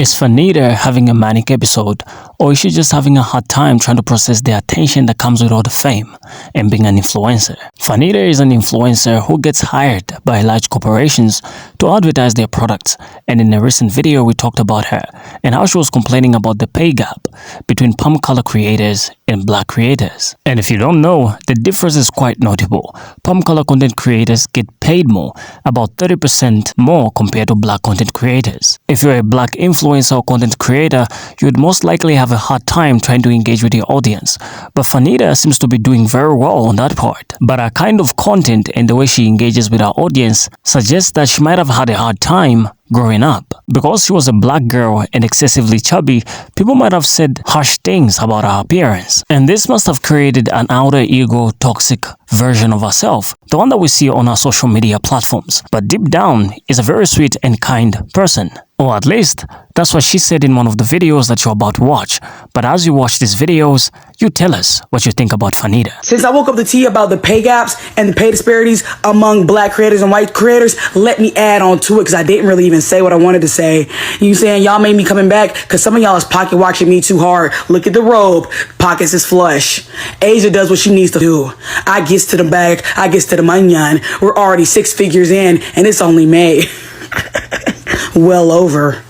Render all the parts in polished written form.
Is Fanita having a manic episode, or is she just having a hard time trying to process the attention that comes with all the fame and being an influencer? Fanita is an influencer who gets hired by large corporations to advertise their products, and in a recent video we talked about her and how she was complaining about the pay gap between palm color creators and black creators. And if you don't know, the difference is quite notable. Palm color content creators get paid more, about 30% more compared to black content creators. If you're a black influencer or content creator, you would most likely have a hard time trying to engage with your audience. But Fanita seems to be doing very well on that part. But her kind of content and the way she engages with her audience suggests that she might have had a hard time growing up. Because she was a black girl and excessively chubby, people might have said harsh things about her appearance. And this must have created an outer ego toxic version of herself, the one that we see on our social media platforms. But deep down is a very sweet and kind person. Or at least, that's what she said in one of the videos that you're about to watch. But as you watch these videos, you tell us what you think about Fanita. Since I woke up to tea about the pay gaps and the pay disparities among black creators and white creators, let me add on to it because I didn't really even say what I wanted to say. You saying y'all made me coming back because some of y'all is pocket watching me too hard. Look at the robe. Pockets is flush. Asia does what she needs to do. I gets to the bag. I gets to the manyan. We're already 6 figures in and it's only May. Well over.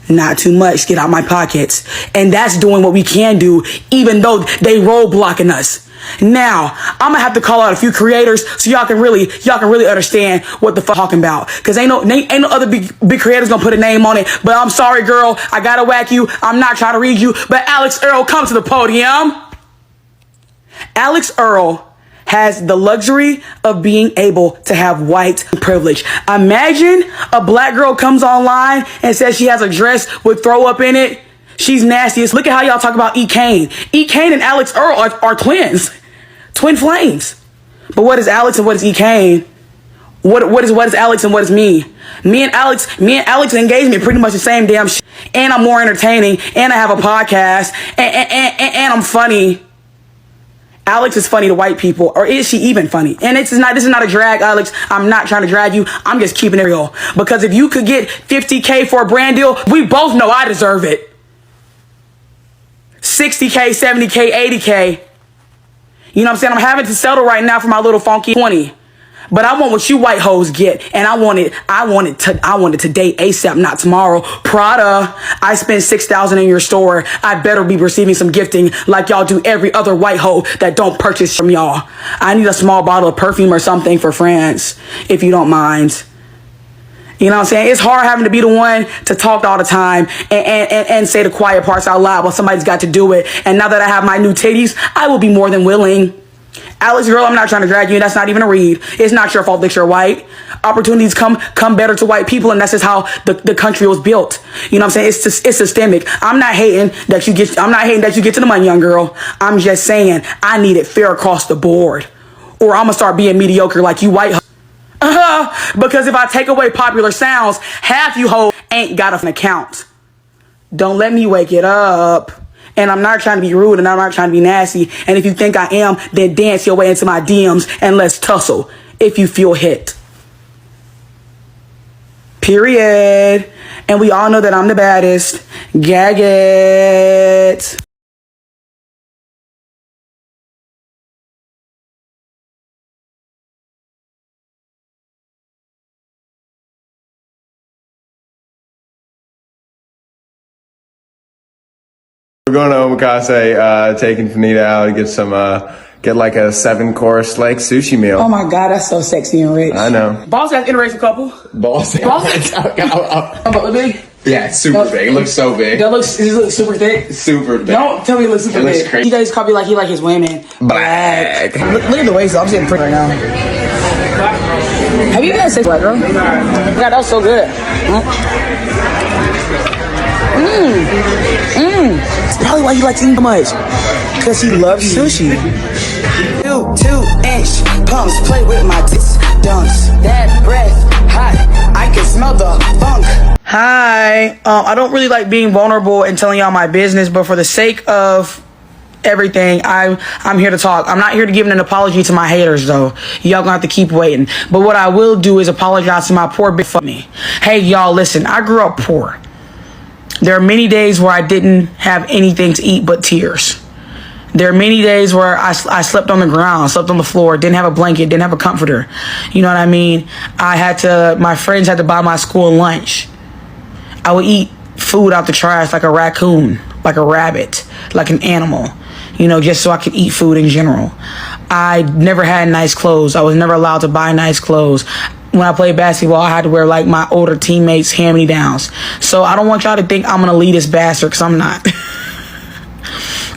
Not too much. Get out my pockets. And that's doing what we can do, even though they roadblocking us. Now, I'm gonna have to call out a few creators so y'all can really understand what the fuck I'm talking about. Cause ain't no other big creators gonna put a name on it. But I'm sorry, girl. I gotta whack you. I'm not trying to read you. But Alex Earl, come to the podium. Alex Earl has the luxury of being able to have white privilege. Imagine a black girl comes online and says she has a dress with throw up in it. She's nastiest. Look at how y'all talk about E. Kane. E. Kane and Alex Earl are twins. Twin flames. But what is Alex and what is E. Kane? What is Alex and what is me? Me and Alex engagement pretty much the same damn shit. And I'm more entertaining. And I have a podcast. And I'm funny. Alex is funny to white people, or is she even funny? And this is not a drag, Alex. I'm not trying to drag you. I'm just keeping it real. Because if you could get $50K for a brand deal, we both know I deserve it. $60K, $70K, $80K. You know what I'm saying? I'm having to settle right now for my little funky 20. But I want what you white hoes get. And I want it today, ASAP, not tomorrow. Prada, I spent $6,000 in your store. I better be receiving some gifting like y'all do every other white hoe that don't purchase from y'all. I need a small bottle of perfume or something for France, if you don't mind. You know what I'm saying? It's hard having to be the one to talk all the time and say the quiet parts out loud while somebody's got to do it. And now that I have my new titties, I will be more than willing. Alex, girl, I'm not trying to drag you. That's not even a read. It's not your fault that you're white. Opportunities come better to white people, and that's just how the country was built. You know what I'm saying? It's systemic. I'm not hating that you get to the money, young girl. I'm just saying I need it fair across the board, or I'm gonna start being mediocre like you white. Because if I take away popular sounds, half you hoes ain't got an account. Don't let me wake it up. And I'm not trying to be rude and I'm not trying to be nasty. And if you think I am, then dance your way into my DMs and let's tussle if you feel hit. Period. And we all know that I'm the baddest. Gag it. We're going to Omakase, taking Fanita out to get like a 7-course like sushi meal. Oh my God, that's so sexy and rich. I know. Boss has interracial couple. Boss. But big. Yeah, it's super big. It looks so big. Does it look super thick? Super big. Don't tell me it looks super big. Crazy. He guys copy like he like his women. Black. Look at the waist though. I'm sitting pretty right now. Have you guys said black girl? God, that was so good. It's probably why he likes eating so much. Because he loves sushi. 2-inch pumps, play with my tits, dunks. That breath, hot, I can smell the funk. Hi, I don't really like being vulnerable and telling y'all my business, but for the sake of everything, I'm here to talk. I'm not here to give an apology to my haters though. Y'all gonna have to keep waiting. But what I will do is apologize to my poor big family. Hey y'all, listen, I grew up poor. There are many days where I didn't have anything to eat but tears. There are many days where I slept on the ground, slept on the floor, didn't have a blanket, didn't have a comforter. You know what I mean? My friends had to buy my school lunch. I would eat food out the trash like a raccoon, like a rabbit, like an animal, just so I could eat food in general. I never had nice clothes. I was never allowed to buy nice clothes. When I played basketball, I had to wear like my older teammates' hand-me-downs. So I don't want y'all to think I'm an elitist bastard, because I'm not.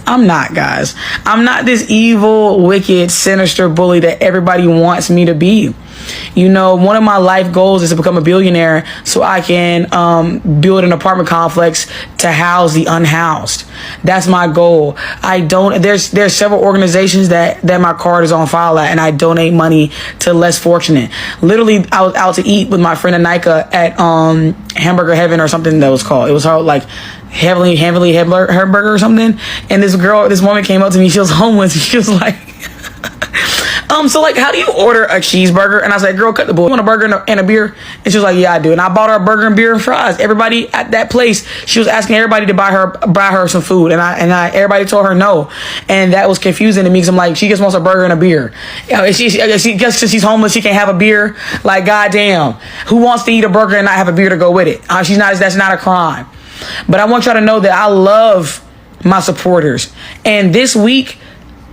I'm not, guys. I'm not this evil, wicked, sinister bully that everybody wants me to be. One of my life goals is to become a billionaire so I can build an apartment complex to house the unhoused. That's my goal. There's several organizations that my card is on file at, and I donate money to less fortunate. Literally, I was out to eat with my friend Anika at Hamburger Heaven or something that was called. It was called like Heavenly Hamburger or something. And this woman came up to me. She was homeless. She was like, so like, how do you order a cheeseburger? And I was like, girl, cut the bull. You want a burger and a beer? And she was like, yeah, I do. And I bought her a burger and beer and fries. Everybody at that place, she was asking everybody to buy her some food. And everybody told her no. And that was confusing to me because I'm like, she just wants a burger and a beer. She just because she's homeless, she can't have a beer. Like, goddamn, who wants to eat a burger and not have a beer to go with it? That's not a crime. But I want y'all to know that I love my supporters. And this week,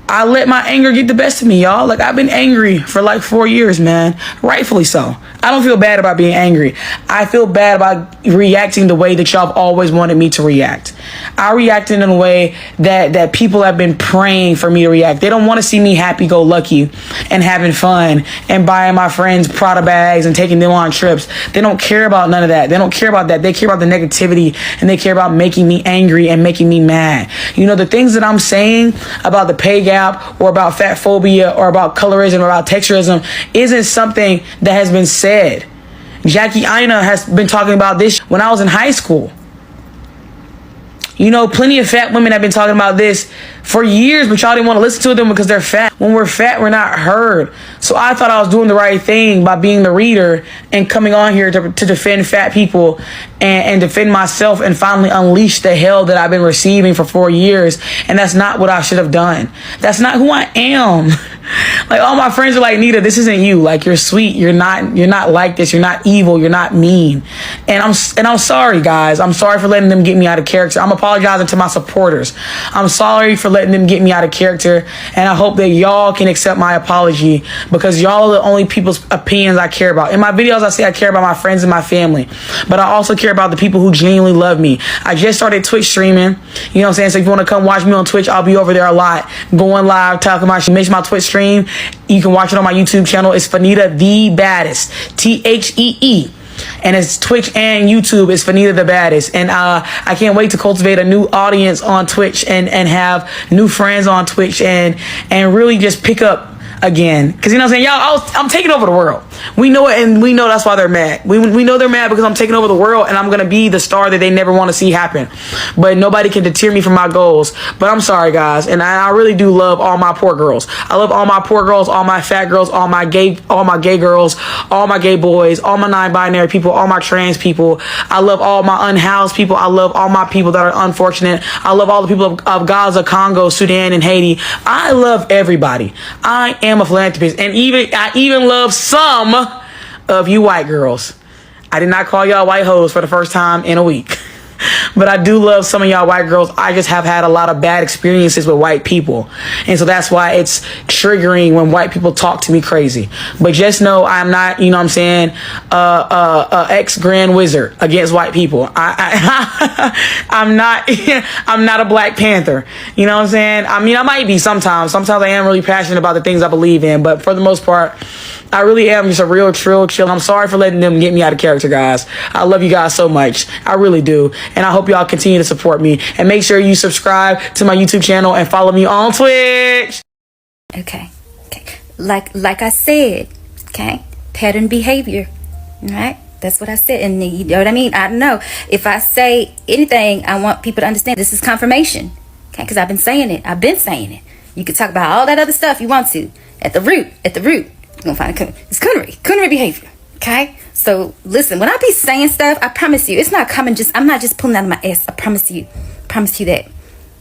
I let my anger get the best of me, y'all. Like, I've been angry for like 4 years, man. Rightfully so. I don't feel bad about being angry. I feel bad about reacting the way that y'all have always wanted me to react. I reacted in a way that people have been praying for me to react. They don't want to see me happy-go-lucky and having fun and buying my friends Prada bags and taking them on trips. They don't care about none of that. They don't care about that. They care about the negativity, and they care about making me angry and making me mad. The things that I'm saying about the pay gap or about fat phobia or about colorism or about texturism isn't something that has been said. Jackie Aina has been talking about this when I was in high school. Plenty of fat women have been talking about this for years, but y'all didn't want to listen to them because they're fat. When we're fat, we're not heard. So I thought I was doing the right thing by being the reader and coming on here to defend fat people and defend myself and finally unleash the hell that I've been receiving for 4 years. And that's not what I should have done. That's not who I am. Like, all my friends are like, Nita, this isn't you. Like, you're sweet. You're not like this. You're not evil. You're not mean. And I'm sorry, guys. I'm sorry for letting them get me out of character. I'm apologizing to my supporters. I'm sorry for letting them get me out of character. And I hope that y'all can accept my apology, because y'all are the only people's opinions I care about. In my videos, I say I care about my friends and my family, but I also care about the people who genuinely love me. I just started Twitch streaming. You know what I'm saying? So if you want to come watch me on Twitch, I'll be over there a lot, going live, talking about shit. Make my Twitch stream. You can watch it on my YouTube channel. It's Fanita the Baddest. THEE. And it's Twitch and YouTube. It's Fanita the Baddest. And I can't wait to cultivate a new audience on Twitch and have new friends on Twitch and really just pick up again. Because, you know what I'm saying? Y'all, I'm taking over the world. We know it, and we know that's why they're mad. We know they're mad because I'm taking over the world, and I'm going to be the star that they never want to see happen. But nobody can deter me from my goals. But I'm sorry, guys. And I really do love all my poor girls. I love all my poor girls, all my fat girls, all my gay girls, all my gay boys, all my non-binary people, all my trans people. I love all my unhoused people. I love all my people that are unfortunate. I love all the people of Gaza, Congo, Sudan, and Haiti. I love everybody. I am a philanthropist. And I even love some of you white girls. I did not call y'all white hoes for the first time in a week. But I do love some of y'all white girls. I just have had a lot of bad experiences with white people. And so that's why it's triggering when white people talk to me crazy. But just know I'm not, you know what I'm saying, ex-grand wizard against white people. I'm not a Black Panther. You know what I'm saying? I mean, I might be sometimes. Sometimes I am really passionate about the things I believe in. But for the most part, I really am just a real chill. I'm sorry for letting them get me out of character, guys. I love you guys so much. I really do. And I hope y'all continue to support me. And make sure you subscribe to my YouTube channel and follow me on Twitch. Okay. Like I said, okay? Pattern behavior. All right? That's what I said. And you know what I mean? I don't know. If I say anything, I want people to understand this is confirmation. Okay? Because I've been saying it. You can talk about all that other stuff you want to. At the root. You're going to find it's coonery behavior. Okay? So listen, when I be saying stuff, I promise you, it's not coming I'm not just pulling out of my ass. I promise you that.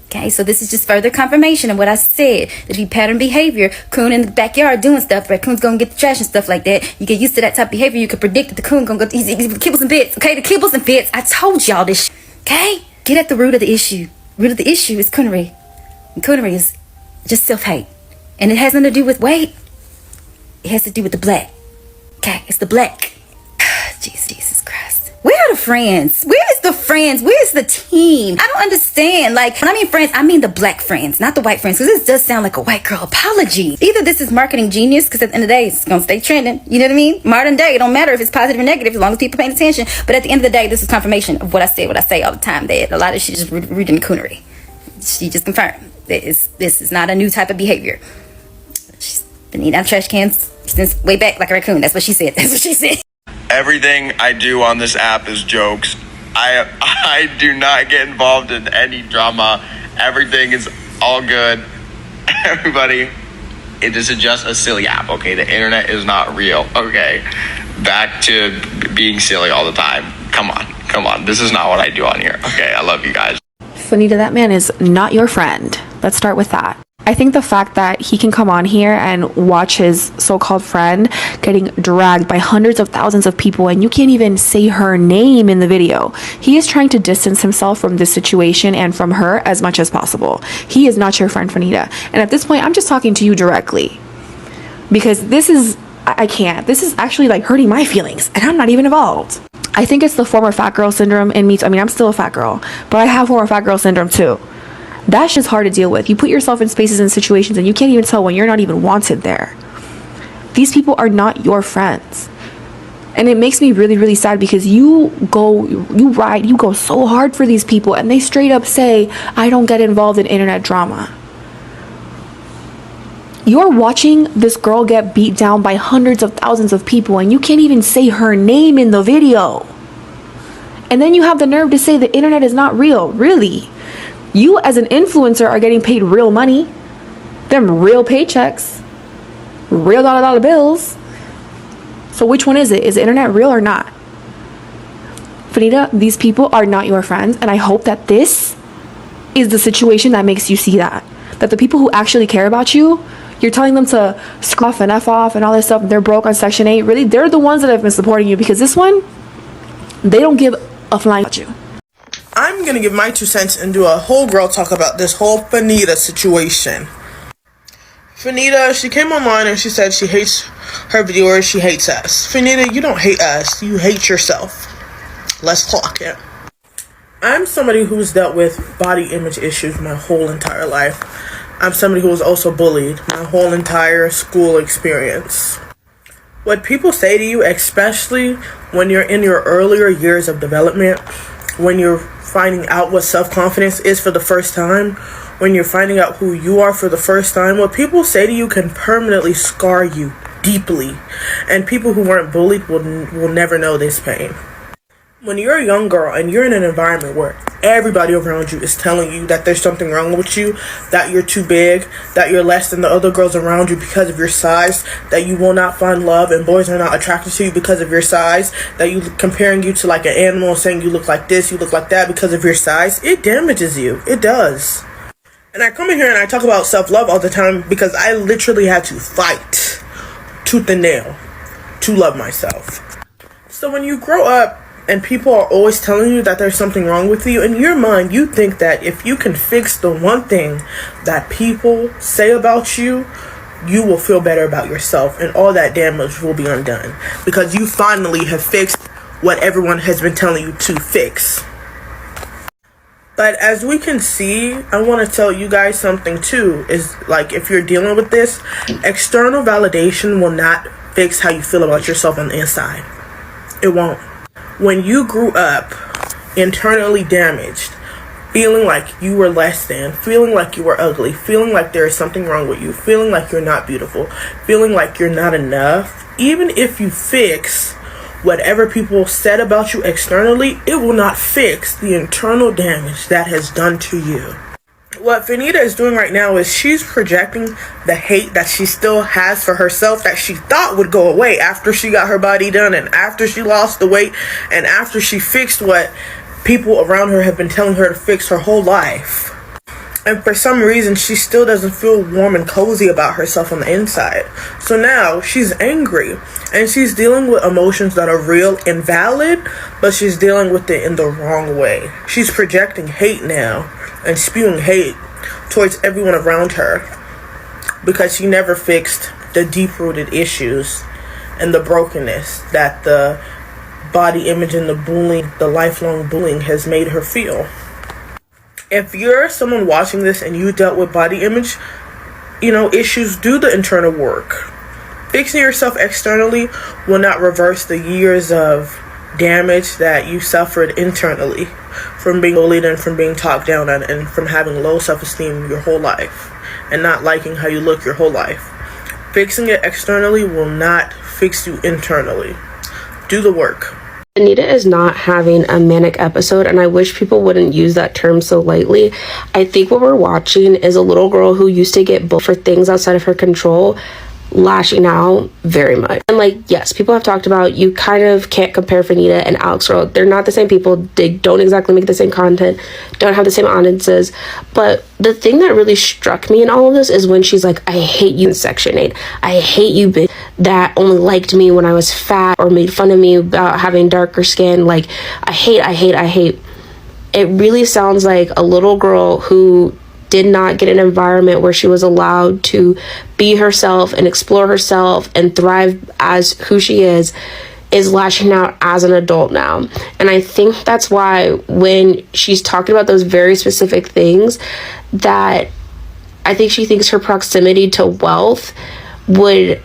Okay, so this is just further confirmation of what I said. There'd be pattern behavior. Coon in the backyard doing stuff. Raccoon's gonna get the trash and stuff like that. You get used to that type of behavior. You could predict that the coon gonna go easy with kibbles and bits. Okay, the kibbles and bits. I told y'all this. Okay, get at the root of the issue. Root of the issue is coonery. And coonery is just self-hate, and it has nothing to do with weight. It has to do with the black. Okay, it's the black. Jesus Christ. Where are the friends? Where is the friends? Where is the team? I don't understand. Like, when I mean friends, I mean the black friends, not the white friends, because this does sound like a white girl apology. Either this is marketing genius, because at the end of the day, it's going to stay trending. You know what I mean? Modern day, it don't matter if it's positive or negative, as long as people paying attention. But at the end of the day, this is confirmation of what I say all the time, that a lot of shit is rooted in coonery. She just confirmed this is not a new type of behavior. She's been eating out of trash cans since way back like a raccoon. That's what she said. Everything I do on this app is jokes. I do not get involved in any drama. Everything is all good. Everybody, this is just a silly app, okay? The internet is not real, okay? Back to being silly all the time. Come on. This is not what I do on here, okay? I love you guys. Fanita, that man is not your friend. Let's start with that. I think the fact that he can come on here and watch his so-called friend getting dragged by hundreds of thousands of people and you can't even say her name in the video. He is trying to distance himself from this situation and from her as much as possible. He is not your friend, Fanita. And at this point, I'm just talking to you directly. Because I can't. This is actually like hurting my feelings and I'm not even involved. I think it's the former fat girl syndrome in me. I mean, I'm still a fat girl, but I have former fat girl syndrome too. That's just hard to deal with. You put yourself in spaces and situations and you can't even tell when you're not even wanted there. These people are not your friends. And it makes me really, really sad because you go so hard for these people and they straight up say, I don't get involved in internet drama. You're watching this girl get beat down by hundreds of thousands of people and you can't even say her name in the video. And then you have the nerve to say the internet is not real. Really? You as an influencer are getting paid real money, them real paychecks, real dollar bills. So which one is it? Is the internet real or not? Fanita, these people are not your friends, and I hope that this is the situation that makes you see that the people who actually care about you, you're telling them to scoff and F off and all this stuff, they're broke on Section 8. Really, they're the ones that have been supporting you, because this one, they don't give a flying about you. I'm gonna give my 2 cents and do a whole girl talk about this whole Fanita situation. Fanita, she came online and she said she hates her viewers, she hates us. Fanita, you don't hate us, you hate yourself. Let's clock it. I'm somebody who's dealt with body image issues my whole entire life. I'm somebody who was also bullied my whole entire school experience. What people say to you, especially when you're in your earlier years of development, when you're finding out what self-confidence is for the first time, when you're finding out who you are for the first time, what people say to you can permanently scar you deeply. And people who weren't bullied will never know this pain. When you're a young girl and you're in an environment where everybody around you is telling you that there's something wrong with you, that you're too big, that you're less than the other girls around you because of your size, that you will not find love and boys are not attracted to you because of your size, that you comparing you to like an animal and saying you look like this, you look like that because of your size, it damages you. It does. And I come in here and I talk about self-love all the time because I literally had to fight tooth and nail to love myself. So when you grow up and people are always telling you that there's something wrong with you, in your mind, you think that if you can fix the one thing that people say about you, you will feel better about yourself and all that damage will be undone because you finally have fixed what everyone has been telling you to fix. But as we can see, I want to tell you guys something too, is like if you're dealing with this, external validation will not fix how you feel about yourself on the inside. It won't. When you grew up internally damaged, feeling like you were less than, feeling like you were ugly, feeling like there is something wrong with you, feeling like you're not beautiful, feeling like you're not enough, even if you fix whatever people said about you externally, it will not fix the internal damage that has done to you. What Fanita is doing right now is she's projecting the hate that she still has for herself that she thought would go away after she got her body done and after she lost the weight and after she fixed what people around her have been telling her to fix her whole life. And for some reason, she still doesn't feel warm and cozy about herself on the inside. So now she's angry and she's dealing with emotions that are real and valid, but she's dealing with it in the wrong way. She's projecting hate now and spewing hate towards everyone around her because she never fixed the deep-rooted issues and the brokenness that the body image and the bullying, the lifelong bullying has made her feel. If you're someone watching this and you dealt with body image, issues, do the internal work. Fixing yourself externally will not reverse the years of damage that you suffered internally from being bullied and from being talked down on and from having low self-esteem your whole life and not liking how you look your whole life. Fixing it externally will not fix you internally. Do the work. Fanita is not having a manic episode, and I wish people wouldn't use that term so lightly. I think what we're watching is a little girl who used to get bullied for things outside of her control lashing out very much. And yes, people have talked about you kind of can't compare Fanita and Alex Earl. They're not the same people. They don't exactly make the same content, don't have the same audiences. But the thing that really struck me in all of this is when she's like, I hate you in Section 8. I hate you bitch that only liked me when I was fat or made fun of me about having darker skin. I hate. It really sounds like a little girl who did not get an environment where she was allowed to be herself and explore herself and thrive as who she is lashing out as an adult now. And I think that's why when she's talking about those very specific things, that I think she thinks her proximity to wealth would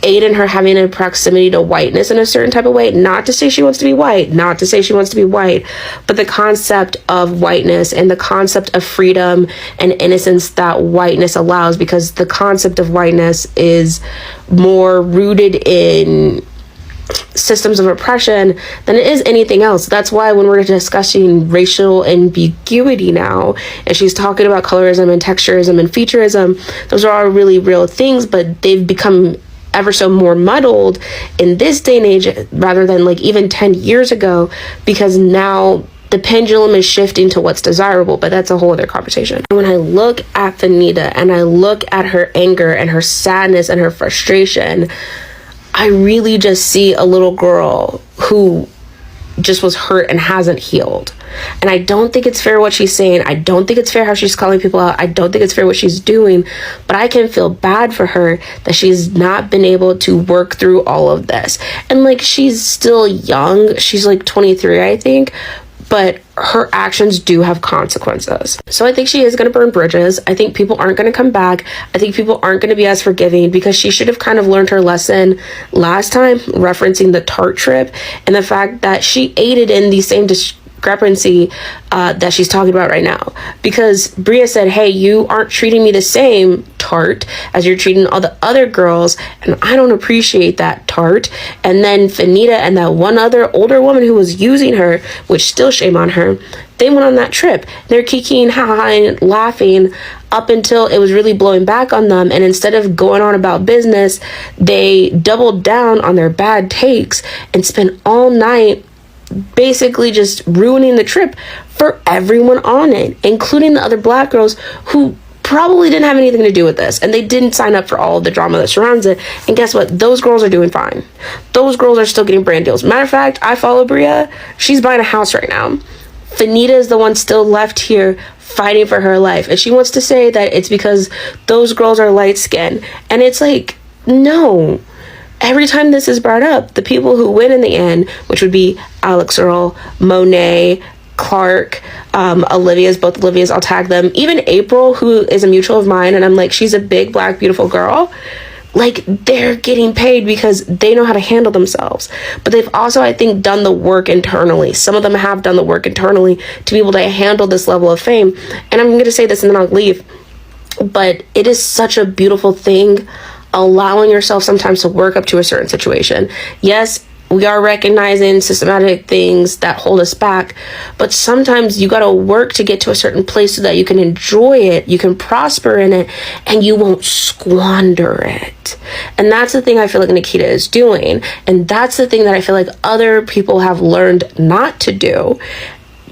aid in her having a proximity to whiteness in a certain type of way. Not to say she wants to be white, but the concept of whiteness and the concept of freedom and innocence that whiteness allows, because the concept of whiteness is more rooted in systems of oppression than it is anything else. That's why when we're discussing racial ambiguity now, and she's talking about colorism and texturism and featureism, those are all really real things, but they've become ever so more muddled in this day and age rather than even 10 years ago, because now the pendulum is shifting to what's desirable, but that's a whole other conversation. When I look at Fanita and I look at her anger and her sadness and her frustration, I really just see a little girl who just was hurt and hasn't healed. And I don't think it's fair what she's saying. I don't think it's fair how she's calling people out. I don't think it's fair what she's doing. But I can feel bad for her that she's not been able to work through all of this. And she's still young. She's 23, I think. But her actions do have consequences. So I think she is going to burn bridges. I think people aren't going to come back. I think people aren't going to be as forgiving, because she should have kind of learned her lesson last time, referencing the Tarte trip and the fact that she aided in the same discrepancy that she's talking about right now. Because Bria said, hey, you aren't treating me the same, Tarte, as you're treating all the other girls, and I don't appreciate that, Tarte. And then Fanita and that one other older woman who was using her, which still shame on her, they went on that trip. They're kikiing, ha-ha, and laughing up until it was really blowing back on them. And instead of going on about business, they doubled down on their bad takes and spent all night basically just ruining the trip for everyone on it, including the other black girls who probably didn't have anything to do with this, and they didn't sign up for all of the drama that surrounds it. And guess what? Those girls are doing fine. Those girls are still getting brand deals. Matter of fact, I follow Bria. She's buying a house right now. Fanita is the one still left here fighting for her life, and she wants to say that it's because those girls are light skinned, and it's no. Every time this is brought up, the people who win in the end, which would be Alex Earl, Monet, Clark, both Olivia's, I'll tag them, even April, who is a mutual of mine, and I'm she's a big, black, beautiful girl. They're getting paid because they know how to handle themselves. But they've also, I think, done the work internally. Some of them have done the work internally to be able to handle this level of fame. And I'm going to say this and then I'll leave. But it is such a beautiful thing, allowing yourself sometimes to work up to a certain situation. Yes, We are recognizing systematic things that hold us back, but sometimes you got to work to get to a certain place so that you can enjoy it, you can prosper in it, and you won't squander it. And that's the thing I feel like Nikita is doing. And that's the thing that I feel like other people have learned not to do,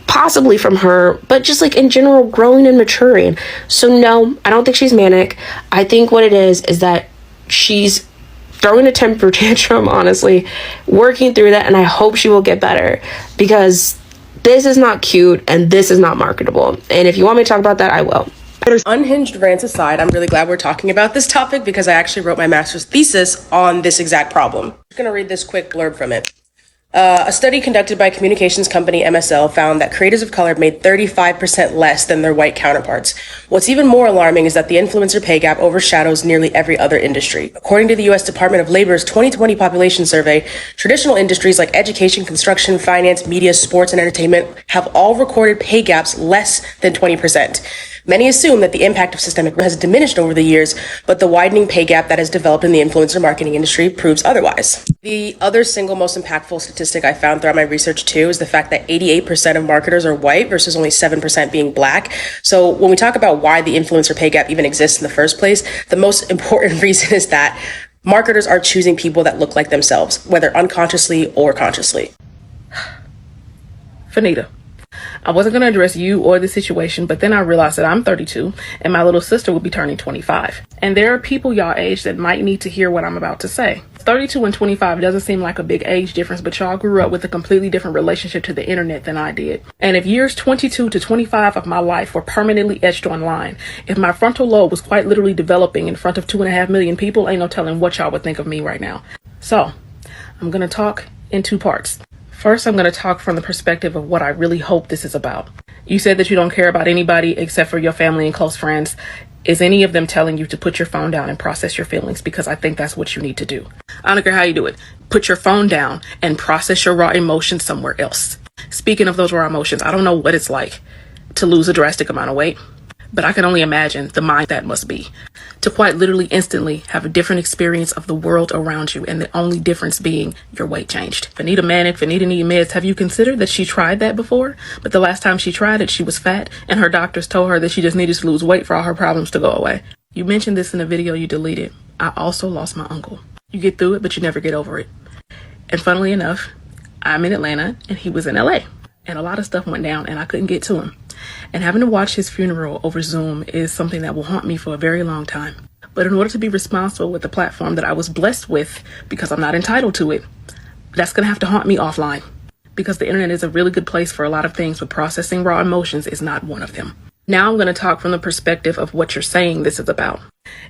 possibly from her, but just like in general, growing and maturing. So no, I don't think she's manic. I think what it is that she's throwing a temper tantrum, honestly, working through that, and I hope she will get better, because this is not cute and this is not marketable. And if you want me to talk about that, I will. Unhinged rants aside, I'm really glad we're talking about this topic because I actually wrote my master's thesis on this exact problem. I'm just gonna read this quick blurb from it. A study conducted by communications company MSL found that creators of color made 35% less than their white counterparts. What's even more alarming is that the influencer pay gap overshadows nearly every other industry. According to the U.S. Department of Labor's 2020 population survey, traditional industries like education, construction, finance, media, sports, and entertainment have all recorded pay gaps less than 20%. Many assume that the impact of systemic racism has diminished over the years, but the widening pay gap that has developed in the influencer marketing industry proves otherwise. The other single most impactful statistic I found throughout my research too is the fact that 88% of marketers are white versus only 7% being black. So when we talk about why the influencer pay gap even exists in the first place, the most important reason is that marketers are choosing people that look like themselves, whether unconsciously or consciously. Fanita, I wasn't going to address you or the situation, but then I realized that I'm 32 and my little sister will be turning 25. And there are people y'all age that might need to hear what I'm about to say. 32 and 25 doesn't seem like a big age difference, but y'all grew up with a completely different relationship to the internet than I did. And if years 22 to 25 of my life were permanently etched online, if my frontal lobe was quite literally developing in front of 2.5 million people, ain't no telling what y'all would think of me right now. So I'm going to talk in two parts. First, I'm going to talk from the perspective of what I really hope this is about. You said that you don't care about anybody except for your family and close friends. Is any of them telling you to put your phone down and process your feelings? Because I think that's what you need to do. I don't care how you do it. Put your phone down and process your raw emotions somewhere else. Speaking of those raw emotions, I don't know what it's like to lose a drastic amount of weight, but I can only imagine the mind that must be. To quite literally instantly have a different experience of the world around you, and the only difference being your weight changed. Fanita manic, Fanita need meds. Have you considered that she tried that before? But the last time she tried it, she was fat, and her doctors told her that she just needed to lose weight for all her problems to go away. You mentioned this in a video you deleted. I also lost my uncle. You get through it, but you never get over it. And funnily enough, I'm in Atlanta, and he was in LA. And a lot of stuff went down, and I couldn't get to him. And having to watch his funeral over Zoom is something that will haunt me for a very long time. But in order to be responsible with the platform that I was blessed with, because I'm not entitled to it, that's going to have to haunt me offline. Because the internet is a really good place for a lot of things, but processing raw emotions is not one of them. Now I'm going to talk from the perspective of what you're saying this is about.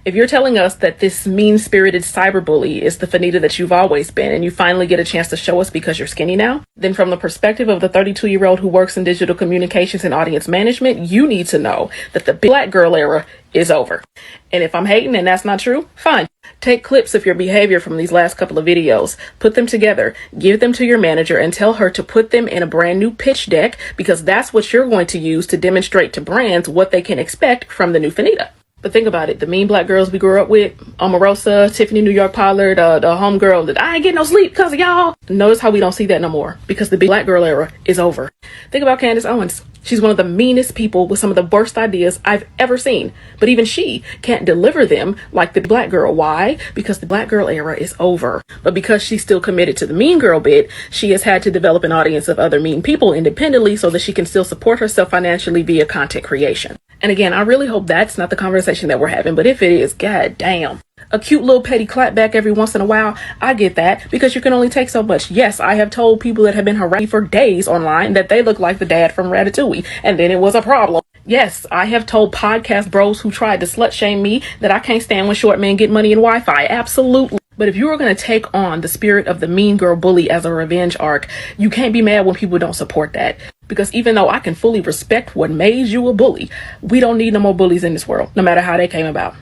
If you're telling us that this mean-spirited cyberbully is the Fanita that you've always been, and you finally get a chance to show us because you're skinny now, then from the perspective of the 32-year-old who works in digital communications and audience management, you need to know that the black girl era is over. And if I'm hating and that's not true, fine. Take clips of your behavior from these last couple of videos, put them together, give them to your manager, and tell her to put them in a brand new pitch deck, because that's what you're going to use to demonstrate to brands what they can expect from the new Fanita. But think about it, the mean black girls we grew up with, Omarosa, Tiffany New York Pollard, the homegirl that I ain't getting no sleep because of y'all. Notice how we don't see that no more, because the big black girl era is over. Think about Candace Owens. She's one of the meanest people with some of the worst ideas I've ever seen. But even she can't deliver them like the black girl. Why? Because the black girl era is over. But because she's still committed to the mean girl bit, she has had to develop an audience of other mean people independently so that she can still support herself financially via content creation. And again, I really hope that's not the conversation that we're having. But if it is, god damn. A cute little petty clapback every once in a while, I get that, because you can only take so much. Yes, I have told people that have been harassed for days online that they look like the dad from Ratatouille, and then it was a problem. Yes, I have told podcast bros who tried to slut shame me that I can't stand when short men get money and Wi-Fi. Absolutely. But if you are going to take on the spirit of the mean girl bully as a revenge arc, you can't be mad when people don't support that. Because even though I can fully respect what made you a bully, we don't need no more bullies in this world, no matter how they came about.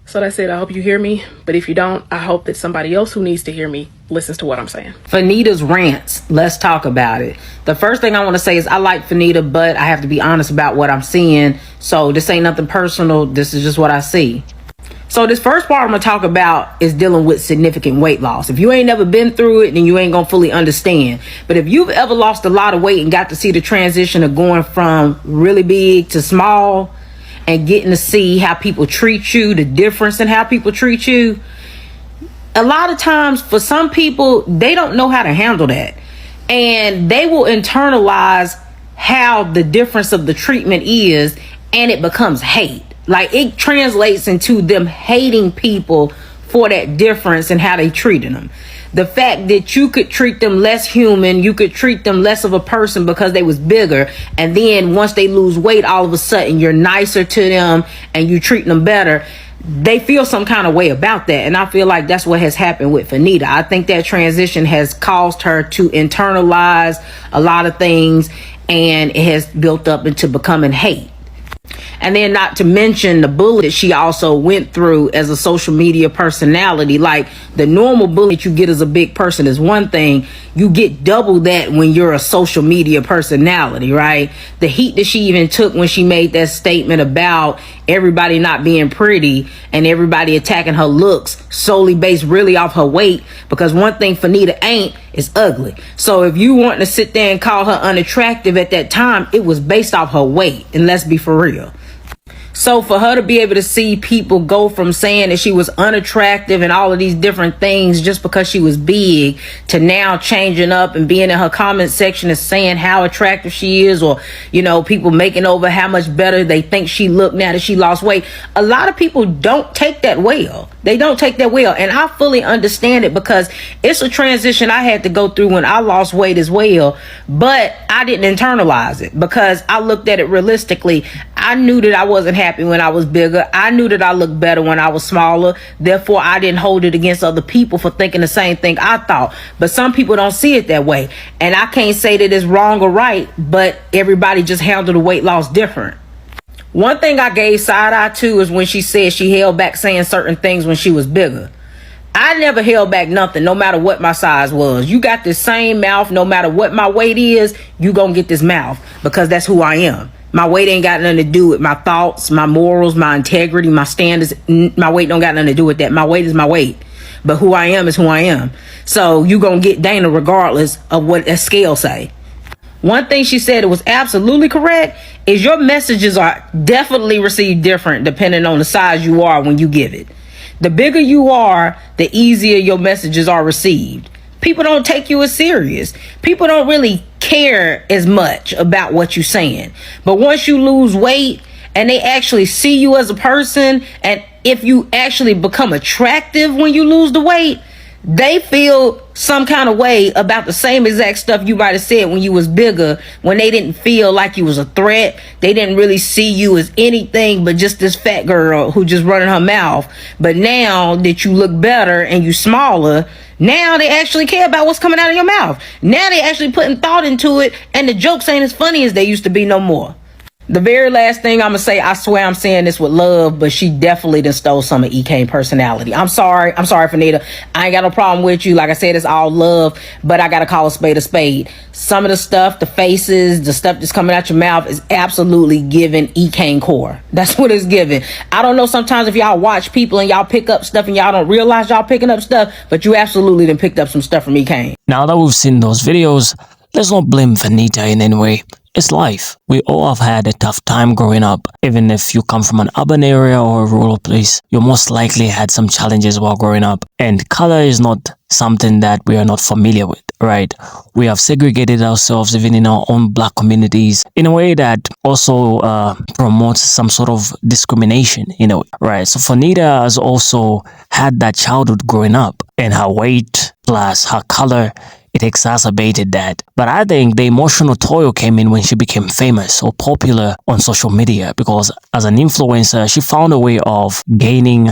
So that's it. I hope you hear me. But if you don't, I hope that somebody else who needs to hear me listens to what I'm saying. Fanita's rants. Let's talk about it. The first thing I want to say is I like Fanita, but I have to be honest about what I'm seeing. So this ain't nothing personal. This is just what I see. So this first part I'm going to talk about is dealing with significant weight loss. If you ain't never been through it, then you ain't going to fully understand. But if you've ever lost a lot of weight and got to see the transition of going from really big to small and getting to see how people treat you, the difference in how people treat you, a lot of times for some people, they don't know how to handle that. And they will internalize how the difference of the treatment is, and it becomes hate. Like, it translates into them hating people for that difference in how they treated them. The fact that you could treat them less human, you could treat them less of a person because they was bigger, and then once they lose weight, all of a sudden you're nicer to them and you treat them better. They feel some kind of way about that, and I feel like that's what has happened with Fanita. I think that transition has caused her to internalize a lot of things, and it has built up into becoming hate. And then not to mention the bullying that she also went through as a social media personality. Like, the normal bullying that you get as a big person is one thing. You get double that when you're a social media personality, right? The heat that she even took when she made that statement about everybody not being pretty and everybody attacking her looks solely based really off her weight. Because one thing Fanita ain't is ugly. So if you want to sit there and call her unattractive at that time, it was based off her weight. And let's be for real. So for her to be able to see people go from saying that she was unattractive and all of these different things just because she was big to now changing up and being in her comment section and saying how attractive she is, or, you know, people making over how much better they think she looked now that she lost weight. A lot of people don't take that well. They don't take that well. And I fully understand it because it's a transition I had to go through when I lost weight as well. But I didn't internalize it because I looked at it realistically. I knew that I wasn't happy when I was bigger. I knew that I looked better when I was smaller. Therefore, I didn't hold it against other people for thinking the same thing I thought. But some people don't see it that way. And I can't say that it's wrong or right, but everybody just handled the weight loss different. One thing I gave side eye to is when she said she held back saying certain things when she was bigger. I never held back nothing, no matter what my size was. You got the same mouth, no matter what my weight is, you gonna get this mouth because that's who I am. My weight ain't got nothing to do with my thoughts, my morals, my integrity, my standards. My weight don't got nothing to do with that. My weight is my weight. But who I am is who I am. So you gonna get Dana regardless of what that scale say. One thing she said that was absolutely correct is your messages are definitely received different depending on the size you are when you give it. The bigger you are, the easier your messages are received. People don't take you as serious. People don't really care as much about what you're saying. But once you lose weight and they actually see you as a person, and if you actually become attractive when you lose the weight, they feel some kind of way about the same exact stuff you might have said when you was bigger, when they didn't feel like you was a threat. They didn't really see you as anything but just this fat girl who just running her mouth. But now that you look better and you smaller, now they actually care about what's coming out of your mouth. Now they actually putting thought into it, and the jokes ain't as funny as they used to be no more. The very last thing I'm going to say, I swear I'm saying this with love, but she definitely done stole some of EK personality. I'm sorry, Fanita. I ain't got no problem with you. Like I said, it's all love, but I got to call a spade a spade. Some of the stuff, the faces, the stuff that's coming out your mouth is absolutely giving EK core. That's what it's giving. I don't know sometimes if y'all watch people and y'all pick up stuff and y'all don't realize y'all picking up stuff, but you absolutely done picked up some stuff from EK. Now that we've seen those videos, let's not blame Fanita in any way. It's life. We all have had a tough time growing up. Even if you come from an urban area or a rural place, you most likely had some challenges while growing up. And color is not something that we are not familiar with, right? We have segregated ourselves even in our own black communities in a way that also promotes some sort of discrimination, right? So Fanita has also had that childhood growing up, and her weight plus her color, it exacerbated that. But I think the emotional toil came in when she became famous or popular on social media, because as an influencer, she found a way of gaining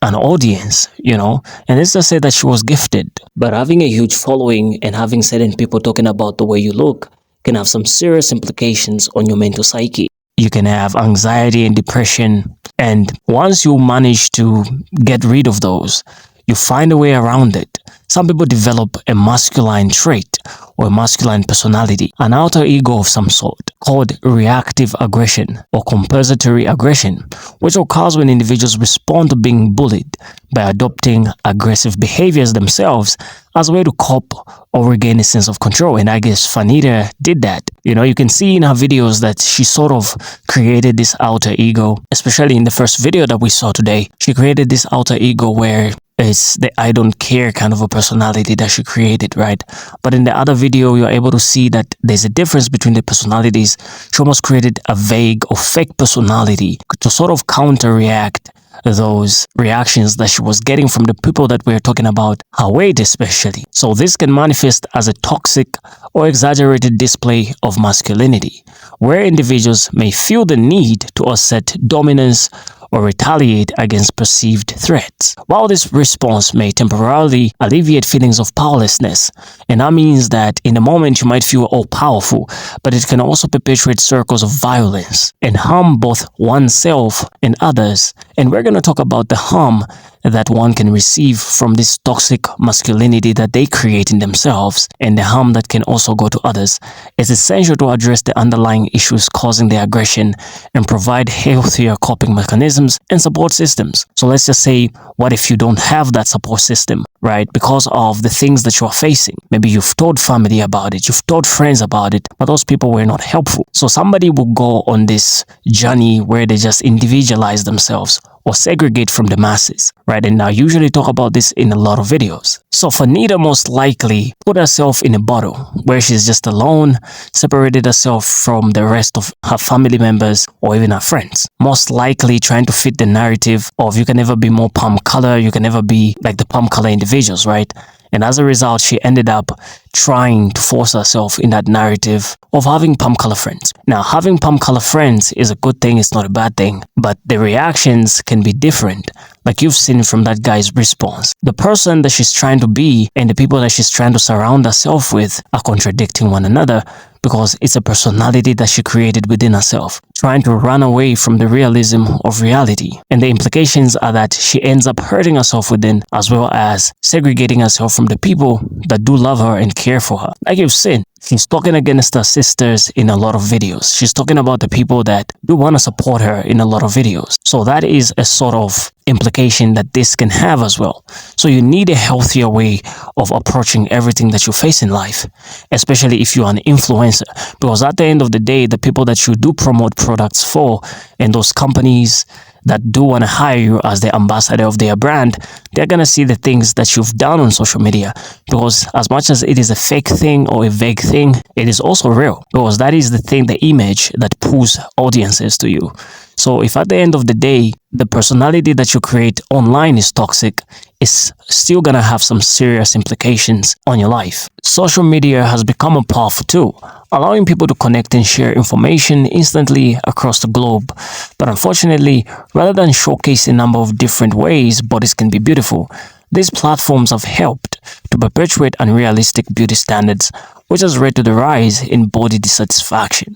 an audience, and let's just say that she was gifted. But having a huge following and having certain people talking about the way you look can have some serious implications on your mental psyche. You can have anxiety and depression, and once you manage to get rid of those, you find a way around it. Some people develop a masculine trait or a masculine personality, an alter ego of some sort, called reactive aggression or compensatory aggression, which occurs when individuals respond to being bullied by adopting aggressive behaviors themselves as a way to cope or regain a sense of control. And I guess Fanita did that. You know, you can see in her videos that she sort of created this alter ego, especially in the first video that we saw today. She created this alter ego where it's the I don't care kind of a personality that she created, right? But in the other video, you're able to see that there's a difference between the personalities. She almost created a vague or fake personality to sort of counteract those reactions that she was getting from the people that we're talking about, her weight especially. So this can manifest as a toxic or exaggerated display of masculinity, where individuals may feel the need to assert dominance or retaliate against perceived threats. While this response may temporarily alleviate feelings of powerlessness, and that means that in the moment you might feel all-powerful, but it can also perpetuate circles of violence and harm both oneself and others. And we're going to talk about the harm that one can receive from this toxic masculinity that they create in themselves and the harm that can also go to others. It's essential to address the underlying issues causing the aggression and provide healthier coping mechanisms and support systems. So let's just say, what if you don't have that support system, right? Because of the things that you're facing. Maybe you've told family about it, you've told friends about it, but those people were not helpful. So somebody will go on this journey where they just individualize themselves or segregate from the masses, right? And I usually talk about this in a lot of videos. So Fanita most likely put herself in a bottle where she's just alone, separated herself from the rest of her family members or even her friends. Most likely trying to fit the narrative of you can never be more palm color, you can never be like the palm color individuals, right? And as a result, she ended up trying to force herself in that narrative of having palm color friends. Now, having palm color friends is a good thing, it's not a bad thing, but the reactions can be different. Like you've seen from that guy's response. The person that she's trying to be and the people that she's trying to surround herself with are contradicting one another because it's a personality that she created within herself, trying to run away from the realism of reality. And the implications are that she ends up hurting herself within as well as segregating herself from the people that do love her and care for her. Like you've seen, she's talking against her sisters in a lot of videos. She's talking about the people that do want to support her in a lot of videos. So that is a sort of implication that this can have as well. So you need a healthier way of approaching everything that you face in life, especially if you're an influencer. Because at the end of the day, the people that you do promote products for and those companies that do want to hire you as the ambassador of their brand, they're going to see the things that you've done on social media. Because as much as it is a fake thing or a vague thing, it is also real. Because that is the thing, the image that pulls audiences to you. So if at the end of the day, the personality that you create online is toxic, it's still gonna have some serious implications on your life. Social media has become a powerful tool, allowing people to connect and share information instantly across the globe. But unfortunately, rather than showcase a number of different ways bodies can be beautiful, these platforms have helped to perpetuate unrealistic beauty standards, which has led to the rise in body dissatisfaction.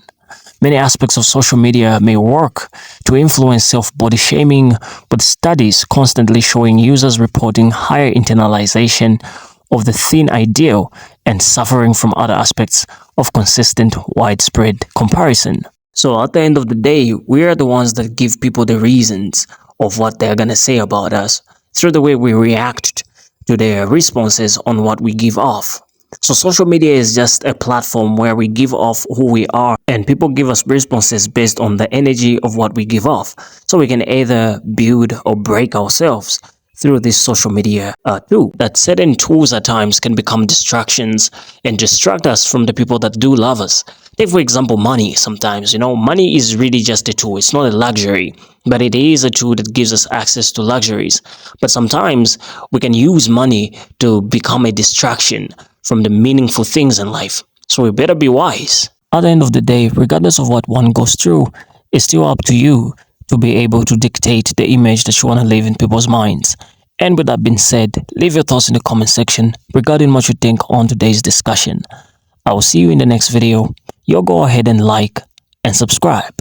Many aspects of social media may work to influence self-body shaming, with studies constantly showing users reporting higher internalization of the thin ideal and suffering from other aspects of consistent widespread comparison. So at the end of the day, we are the ones that give people the reasons of what they're gonna say about us through the way we react to their responses on what we give off. So social media is just a platform where we give off who we are and people give us responses based on the energy of what we give off. So we can either build or break ourselves through this social media too. That certain tools at times can become distractions and distract us from the people that do love us. Take for example money sometimes, money is really just a tool. It's not a luxury, but it is a tool that gives us access to luxuries. But sometimes we can use money to become a distraction from the meaningful things in life. So we better be wise. At the end of the day, regardless of what one goes through, it's still up to you to be able to dictate the image that you want to leave in people's minds. And with that being said, leave your thoughts in the comment section regarding what you think on today's discussion. I will see you in the next video. You go ahead and like and subscribe.